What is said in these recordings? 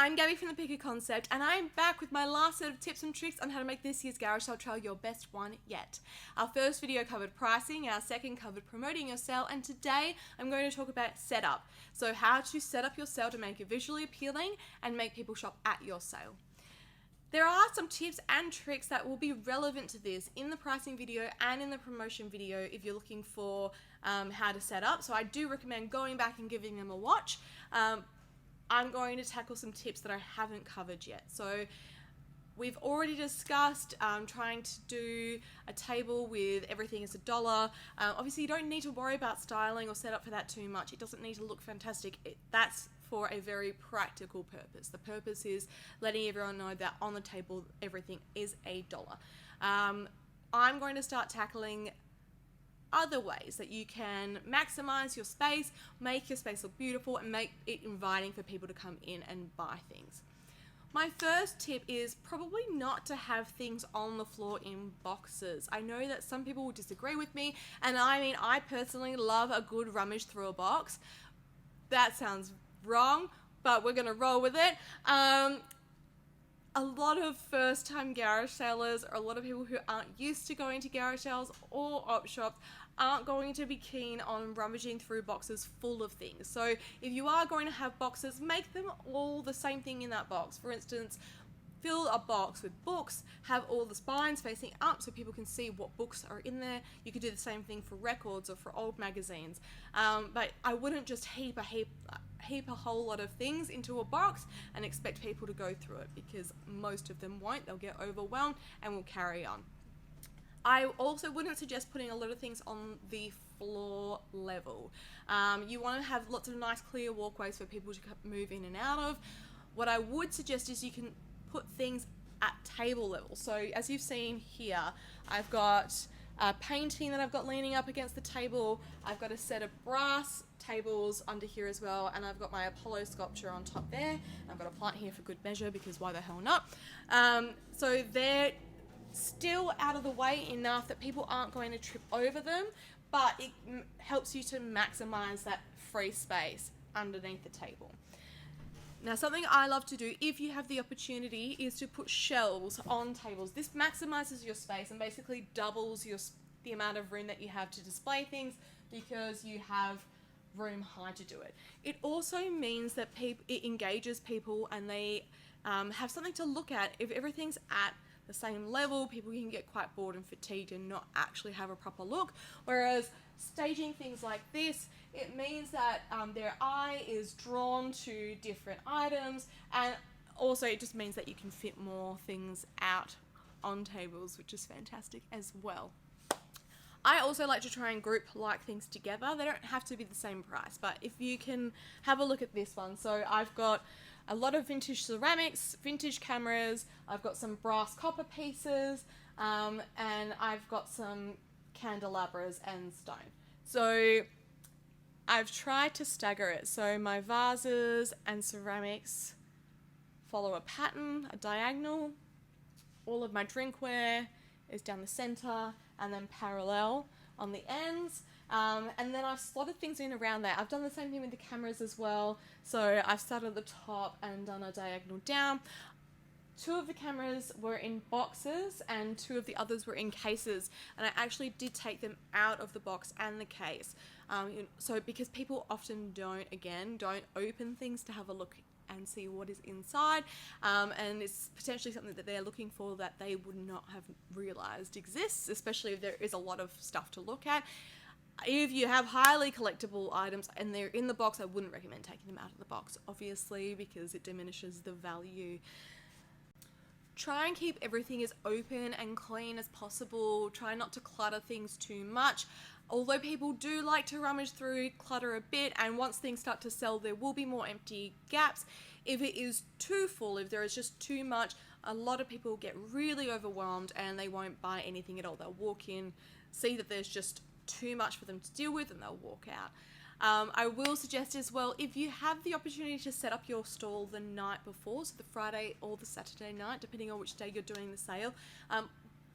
I'm Gabby from The Picker Concept, and I'm back with my last set of tips and tricks on how to make this year's garage sale trail your best one yet. Our first video covered pricing, our second covered promoting your sale, and today I'm going to talk about setup. So how to set up your sale to make it visually appealing and make people shop at your sale. There are some tips and tricks that will be relevant to this in the pricing video and in the promotion video if you're looking for how to set up. So I do recommend going back and giving them a watch. I'm going to tackle some tips that I haven't covered yet. So we've already discussed trying to do a table with everything as $1. Obviously you don't need to worry about styling or set up for that too much. It doesn't need to look fantastic. That's for a very practical purpose. The purpose is letting everyone know that on the table everything is $1. I'm going to start tackling other ways that you can maximize your space, make your space look beautiful, and make it inviting for people to come in and buy things. My first tip is probably not to have things on the floor in boxes. I know that some people will disagree with me, and I personally love a good rummage through a box. That sounds wrong, but we're gonna roll with it. A lot of first-time garage sellers, or a lot of people who aren't used to going to garage sales or op shops, aren't going to be keen on rummaging through boxes full of things. So if you are going to have boxes, make them all the same thing in that box. For instance, fill a box with books, have all the spines facing up so people can see what books are in there. You could do the same thing for records or for old magazines. But I wouldn't just heap a whole lot of things into a box and expect people to go through it, because most of them won't. They'll get overwhelmed and will carry on. I also wouldn't suggest putting a lot of things on the floor level. You want to have lots of nice clear walkways for people to move in and out of. What I would suggest is you can put things at table level. So as you've seen here, I've got a painting that I've got leaning up against the table. I've got a set of brass tables under here as well, and I've got my Apollo sculpture on top there. I've got a plant here for good measure, because why the hell not? So they're still out of the way enough that people aren't going to trip over them, but it helps you to maximize that free space underneath the table. Now, something I love to do, if you have the opportunity, is to put shelves on tables. This maximizes your space and basically doubles the amount of room that you have to display things, because you have room high to do it. It also means that it engages people, and they have something to look at. If everything's at the same level, people can get quite bored and fatigued and not actually have a proper look. Whereas staging things like this, it means that their eye is drawn to different items, and also it just means that you can fit more things out on tables, which is fantastic as well. I also like to try and group like things together. They don't have to be the same price, but if you can have a look at this one. So I've got a lot of vintage ceramics, vintage cameras, I've got some brass copper pieces, and I've got some candelabras and stone. So I've tried to stagger it. So my vases and ceramics follow a pattern, a diagonal. All of my drinkware is down the center and then parallel on the ends. And then I've slotted things in around there. I've done the same thing with the cameras as well. So I've started at the top and done a diagonal down. 2 of the cameras were in boxes and 2 of the others were in cases, and I actually did take them out of the box and the case. So because people often don't open things to have a look and see what is inside, and it's potentially something that they're looking for that they would not have realized exists, especially if there is a lot of stuff to look at. If you have highly collectible items and they're in the box, I wouldn't recommend taking them out of the box, obviously, because it diminishes the value. Try and keep everything as open and clean as possible. Try not to clutter things too much. Although people do like to rummage through, clutter a bit, and once things start to sell, there will be more empty gaps. If it is too full, if there is just too much, a lot of people get really overwhelmed and they won't buy anything at all. They'll walk in, see that there's just too much for them to deal with, and they'll walk out. I will suggest as well, if you have the opportunity to set up your stall the night before, so the Friday or the Saturday night, depending on which day you're doing the sale,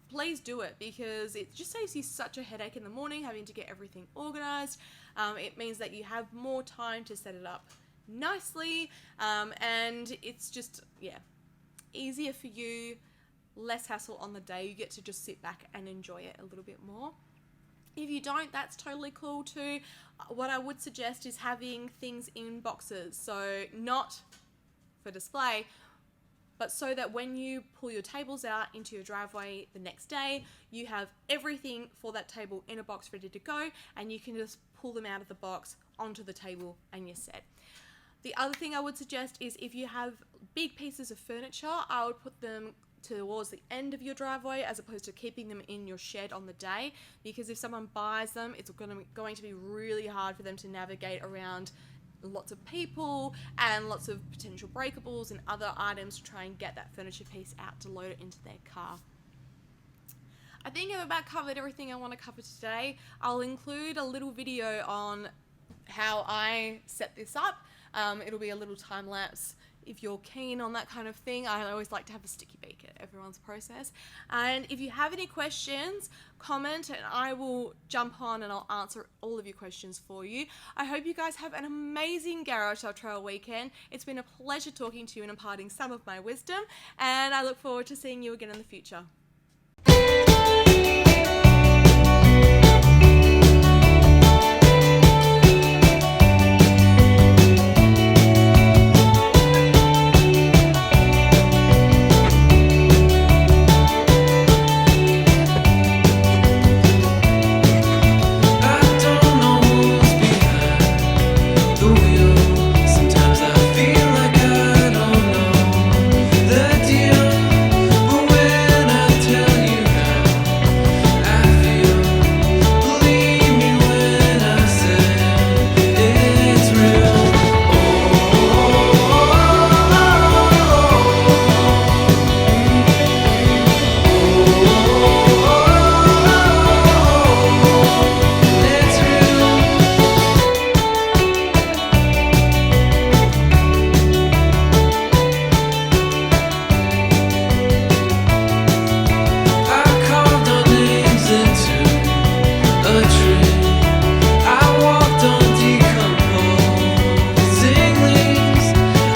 please do it, because it just saves you such a headache in the morning having to get everything organized. It means that you have more time to set it up nicely, and it's just, yeah, easier for you, less hassle on the day. You get to just sit back and enjoy it a little bit more. If you don't, that's totally cool too. What I would suggest is having things in boxes, so not for display, but so that when you pull your tables out into your driveway the next day, you have everything for that table in a box ready to go, and you can just pull them out of the box onto the table and you're set. The other thing I would suggest is if you have big pieces of furniture, I would put them towards the end of your driveway as opposed to keeping them in your shed on the day, because if someone buys them, it's going to be really hard for them to navigate around lots of people and lots of potential breakables and other items to try and get that furniture piece out to load it into their car. I think I've about covered everything I want to cover today. I'll include a little video on how I set this up. It'll be a little time lapse if you're keen on that kind of thing. I always like to have a sticky beak at everyone's process. And if you have any questions, comment and I will jump on and I'll answer all of your questions for you. I hope you guys have an amazing Garage Sale Trail weekend. It's been a pleasure talking to you and imparting some of my wisdom, and I look forward to seeing you again in the future.